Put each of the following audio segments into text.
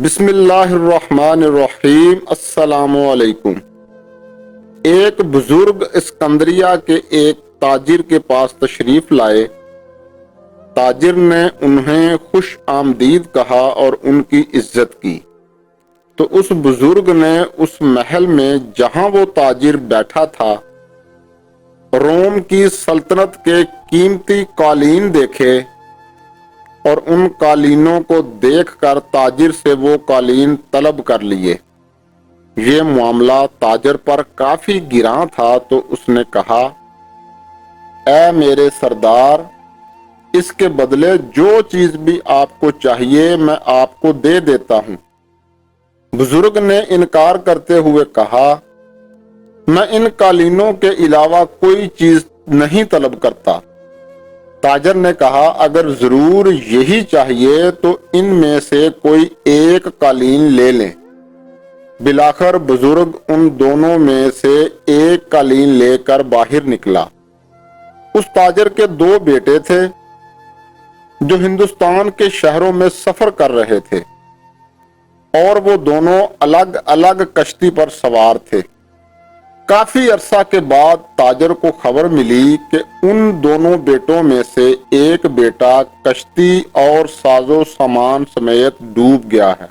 بسم اللہ الرحمن الرحیم۔ السلام علیکم۔ ایک بزرگ اسکندریہ کے ایک تاجر کے پاس تشریف لائے۔ تاجر نے انہیں خوش آمدید کہا اور ان کی عزت کی، تو اس بزرگ نے اس محل میں جہاں وہ تاجر بیٹھا تھا روم کی سلطنت کے قیمتی قالین دیکھے، اور ان قالینوں کو دیکھ کر تاجر سے وہ قالین طلب کر لیے۔ یہ معاملہ تاجر پر کافی گراں تھا، تو اس نے کہا، اے میرے سردار، اس کے بدلے جو چیز بھی آپ کو چاہیے میں آپ کو دے دیتا ہوں۔ بزرگ نے انکار کرتے ہوئے کہا، میں ان قالینوں کے علاوہ کوئی چیز نہیں طلب کرتا۔ تاجر نے کہا، اگر ضرور یہی چاہیے تو ان میں سے کوئی ایک قالین لے لیں۔ بالآخر بزرگ ان دونوں میں سے ایک قالین لے کر باہر نکلا۔ اس تاجر کے دو بیٹے تھے جو ہندوستان کے شہروں میں سفر کر رہے تھے، اور وہ دونوں الگ الگ کشتی پر سوار تھے۔ کافی عرصہ کے بعد تاجر کو خبر ملی کہ ان دونوں بیٹوں میں سے ایک بیٹا کشتی اور ساز و سامان سمیت ڈوب گیا ہے،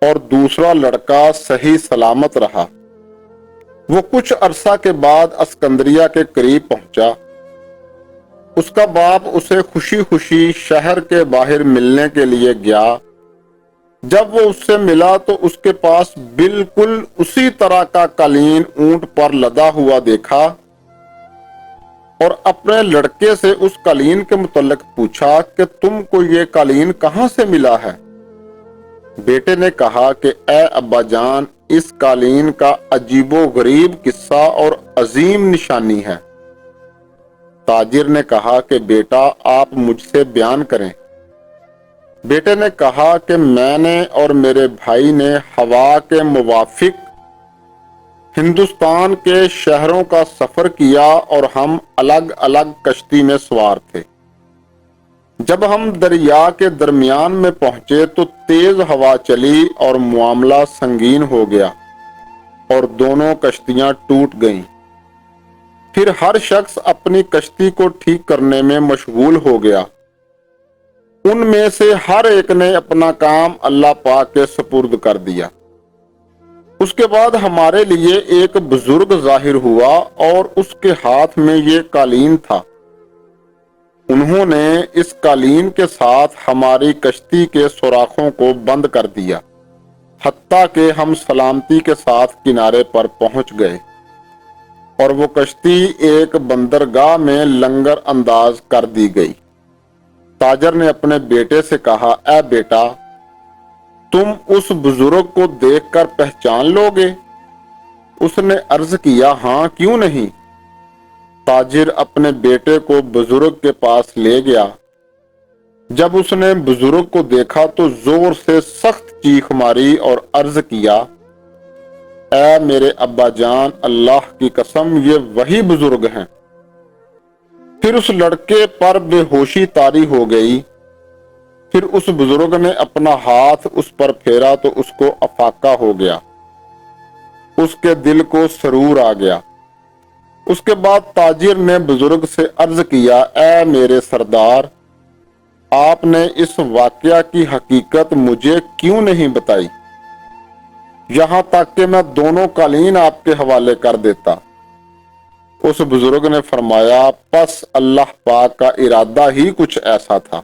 اور دوسرا لڑکا صحیح سلامت رہا۔ وہ کچھ عرصہ کے بعد اسکندریہ کے قریب پہنچا۔ اس کا باپ اسے خوشی خوشی شہر کے باہر ملنے کے لیے گیا۔ جب وہ اس سے ملا تو اس کے پاس بالکل اسی طرح کا قالین اونٹ پر لدا ہوا دیکھا، اور اپنے لڑکے سے اس قالین کے متعلق پوچھا کہ تم کو یہ قالین کہاں سے ملا ہے؟ بیٹے نے کہا کہ اے ابا جان، اس قالین کا عجیب و غریب قصہ اور عظیم نشانی ہے۔ تاجر نے کہا کہ بیٹا آپ مجھ سے بیان کریں۔ بیٹے نے کہا کہ میں نے اور میرے بھائی نے ہوا کے موافق ہندوستان کے شہروں کا سفر کیا، اور ہم الگ الگ کشتی میں سوار تھے۔ جب ہم دریا کے درمیان میں پہنچے تو تیز ہوا چلی اور معاملہ سنگین ہو گیا، اور دونوں کشتیاں ٹوٹ گئیں۔ پھر ہر شخص اپنی کشتی کو ٹھیک کرنے میں مشغول ہو گیا۔ ان میں سے ہر ایک نے اپنا کام اللہ پاک کے سپرد کر دیا۔ اس کے بعد ہمارے لیے ایک بزرگ ظاہر ہوا، اور اس کے ہاتھ میں یہ قالین تھا۔ انہوں نے اس قالین کے ساتھ ہماری کشتی کے سوراخوں کو بند کر دیا، حتیٰ کہ ہم سلامتی کے ساتھ کنارے پر پہنچ گئے، اور وہ کشتی ایک بندرگاہ میں لنگر انداز کر دی گئی۔ تاجر نے اپنے بیٹے سے کہا، اے بیٹا، تم اس بزرگ کو دیکھ کر پہچان لو گے؟ اس نے عرض کیا، ہاں کیوں نہیں۔ تاجر اپنے بیٹے کو بزرگ کے پاس لے گیا۔ جب اس نے بزرگ کو دیکھا تو زور سے سخت چیخ ماری اور عرض کیا، اے میرے ابا جان، اللہ کی قسم یہ وہی بزرگ ہیں۔ پھر اس لڑکے پر بے ہوشی طاری ہو گئی۔ پھر اس بزرگ نے اپنا ہاتھ اس پر پھیرا تو اس کو افاقہ ہو گیا، اس کے دل کو سرور آ گیا۔ اس کے بعد تاجر نے بزرگ سے عرض کیا، اے میرے سردار، آپ نے اس واقعہ کی حقیقت مجھے کیوں نہیں بتائی؟ یہاں تک کہ میں دونوں قالین آپ کے حوالے کر دیتا۔ اس بزرگ نے فرمایا، پس اللہ پاک کا ارادہ ہی کچھ ایسا تھا۔